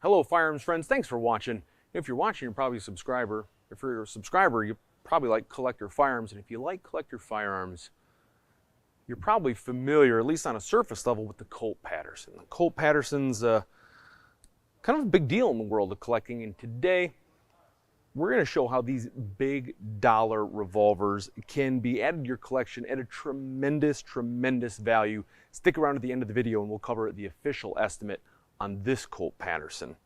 Hello firearms friends, thanks for watching. If you're watching, you're probably a subscriber. If you're a subscriber, you probably like Collector Firearms, and if you like Collector Firearms, you're probably familiar, at least on a surface level, with the Colt Paterson. The Colt Paterson's kind of a big deal in the world of collecting, and today we're going to show how these big dollar revolvers can be added to your collection at a tremendous value. Stick around to the end of the video and we'll cover the official estimate on this Colt Paterson.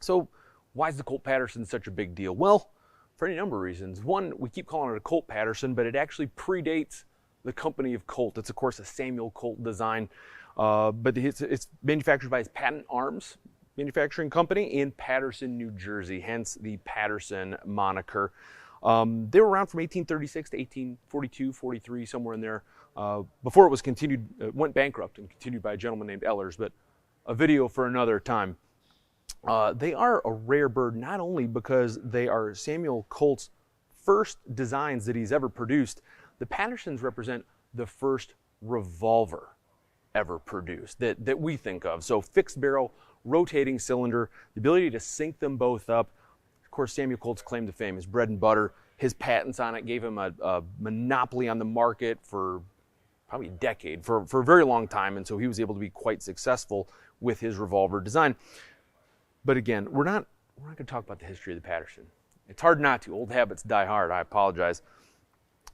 So why is the Colt Paterson such a big deal? Well, for any number of reasons. One, we keep calling it a Colt Paterson, but it actually predates the company of Colt. It's of course a Samuel Colt design, but it's manufactured by his Patent Arms manufacturing company in Paterson, New Jersey, hence the Paterson moniker. They were around from 1836 to 1842, 43, somewhere in there, before it was continued, went bankrupt and continued by a gentleman named Ehlers, but a video for another time. They are a rare bird, not only because they are Samuel Colt's first designs that he's ever produced. The Patersons represent the first revolver ever produced that we think of. So fixed barrel, rotating cylinder, the ability to sync them both up. Of course, Samuel Colt's claim to fame is bread and butter. His patents on it gave him a monopoly on the market for probably a decade, for a very long time, and so he was able to be quite successful with his revolver design. But again, we're not going to talk about the history of the Paterson. It's hard not to. Old habits die hard. I apologize.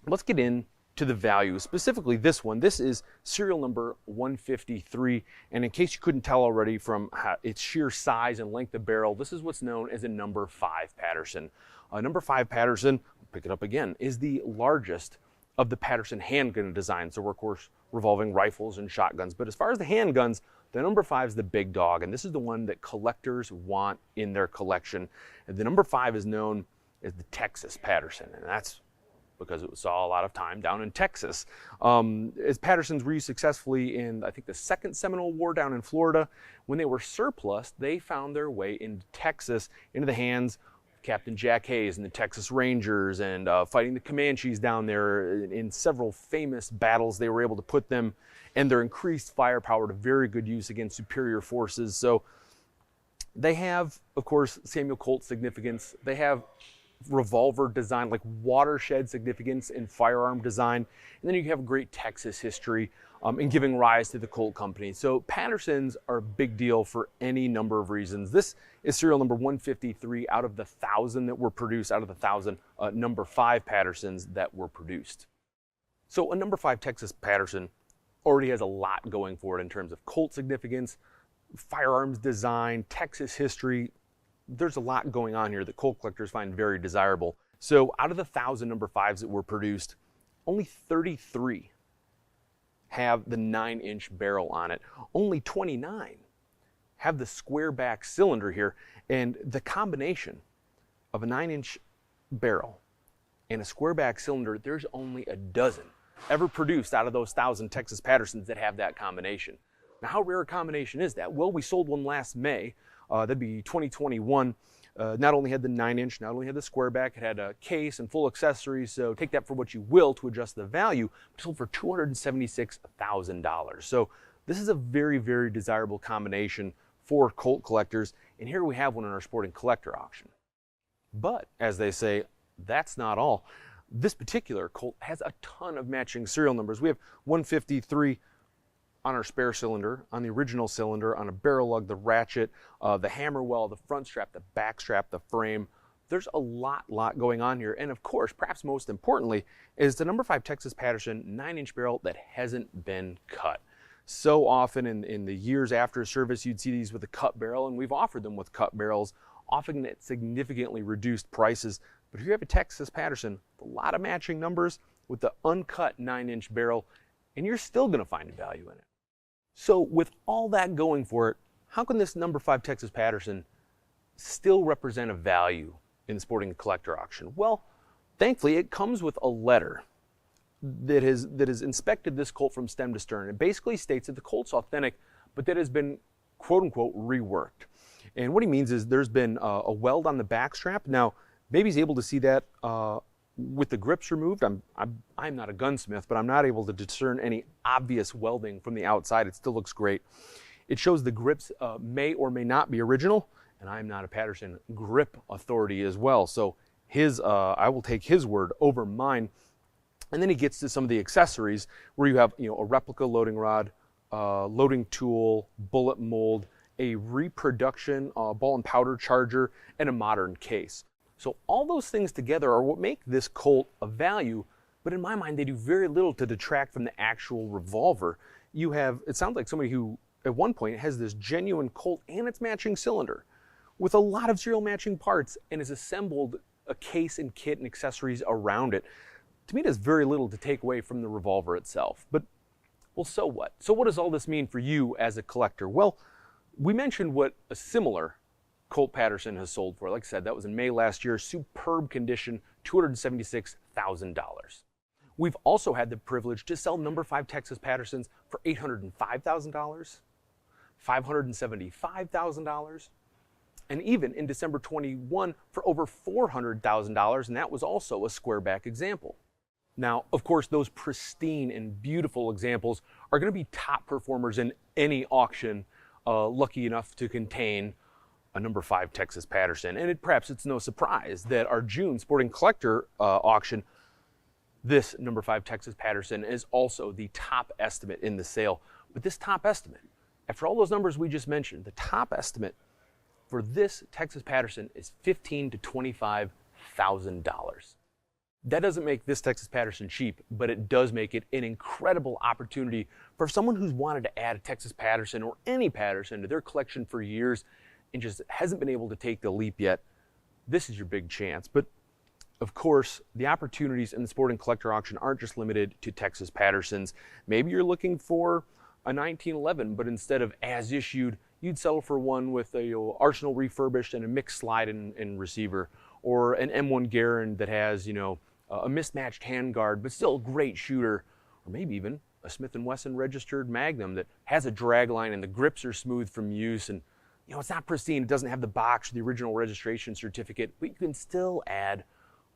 Let's get into the value, specifically this one. This is serial number 153, and in case you couldn't tell already from its sheer size and length of barrel, this is what's known as a number 5 Paterson. Number 5 Paterson, pick it up again, is the largest of the Paterson handgun designs. So we're of course revolving rifles and shotguns, but as far as the handguns, the number 5 is the big dog, and this is the one that collectors want in their collection. And the number 5 is known as the Texas Paterson, and that's because it saw a lot of time down in Texas. As Patersons were used successfully in, I think, the Second Seminole War down in Florida. When they were surplus, they found their way into Texas, into the hands of Captain Jack Hayes and the Texas Rangers, and fighting the Comanches down there in several famous battles. They were able to put them and their increased firepower to very good use against superior forces. So they have, of course, Samuel Colt significance. They have revolver design, like watershed significance in firearm design. And then you have great Texas history in giving rise to the Colt Company. So Patersons are a big deal for any number of reasons. This is serial number 153 out of the 1,000 that were produced, out of the 1,000 number 5 Patersons that were produced. So a number 5 Texas Paterson already has a lot going for it in terms of Colt significance, firearms design, Texas history. There's a lot going on here that Colt collectors find very desirable. So out of the 1,000 number 5s that were produced, only 33 have the 9-inch barrel on it. Only 29 have the square back cylinder here, and the combination of a 9-inch barrel and a square back cylinder, there's only a dozen ever produced out of those 1,000 Texas Patersons that have that combination. Now, how rare a combination is that? Well, we sold one last May. That'd be 2021. Not only had the 9-inch, not only had the square back, it had a case and full accessories, so take that for what you will to adjust the value. It sold for $276,000. So this is a very desirable combination for Colt collectors, and here we have one in our sporting collector auction. But, as they say, that's not all. This particular Colt has a ton of matching serial numbers. We have 153 on our spare cylinder, on the original cylinder, on a barrel lug, the ratchet, the hammer well, the front strap, the back strap, the frame. There's a lot going on here. And of course, perhaps most importantly, is the number 5 Texas Paterson 9-inch barrel that hasn't been cut. So often in the years after service, you'd see these with a cut barrel, and we've offered them with cut barrels, often at significantly reduced prices. But if you have a Texas Paterson, a lot of matching numbers with the uncut 9-inch barrel, and you're still going to find value in it. So with all that going for it, how can this number 5 Texas Paterson still represent a value in the sporting collector auction? Well, thankfully it comes with a letter that has inspected this Colt from stem to stern. It basically states that the Colt's authentic, but that has been quote unquote reworked. And what he means is there's been a weld on the back strap. Now, maybe he's able to see that with the grips removed. I'm not a gunsmith, but I'm not able to discern any obvious welding from the outside. It still looks great. It shows the grips may or may not be original, and I'm not a Patterson grip authority as well, so I will take his word over mine. And then he gets to some of the accessories where you have, a replica loading rod, loading tool, bullet mold, a reproduction ball and powder charger, and a modern case. So all those things together are what make this Colt a value, but in my mind they do very little to detract from the actual revolver. It sounds like somebody who at one point has this genuine Colt and its matching cylinder with a lot of serial matching parts and has assembled a case and kit and accessories around it. To me, it has very little to take away from the revolver itself. But, well, so what? So what does all this mean for you as a collector? Well, we mentioned what a similar Colt Patterson has sold for. Like I said, that was in May last year. Superb condition, $276,000. We've also had the privilege to sell number 5 Texas Pattersons for $805,000, $575,000, and even in December 21 for over $400,000, and that was also a squareback example. Now, of course, those pristine and beautiful examples are going to be top performers in any auction lucky enough to contain a number 5 Texas Patterson. And perhaps it's no surprise that our June Sporting Collector auction, this number 5 Texas Patterson is also the top estimate in the sale. But this top estimate, after all those numbers we just mentioned, the top estimate for this Texas Patterson is $15,000 to $25,000. That doesn't make this Texas Patterson cheap, but it does make it an incredible opportunity for someone who's wanted to add a Texas Patterson or any Patterson to their collection for years and just hasn't been able to take the leap yet. This is your big chance. But of course, the opportunities in the Sporting Collector auction aren't just limited to Texas Pattersons. Maybe you're looking for a 1911, but instead of as issued, you'd settle for one with a Arsenal refurbished and a mixed slide and receiver, or an M1 Garand that has, a mismatched handguard, but still a great shooter, or maybe even a Smith & Wesson registered Magnum that has a drag line and the grips are smooth from use, and it's not pristine, it doesn't have the box or the original registration certificate, but you can still add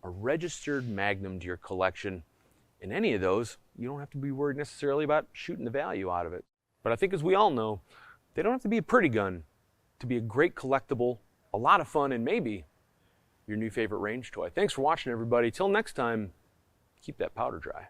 a registered Magnum to your collection. In any of those, you don't have to be worried necessarily about shooting the value out of it. But I think, as we all know, they don't have to be a pretty gun to be a great collectible, a lot of fun, and maybe your new favorite range toy. Thanks for watching, everybody. Till next time, keep that powder dry.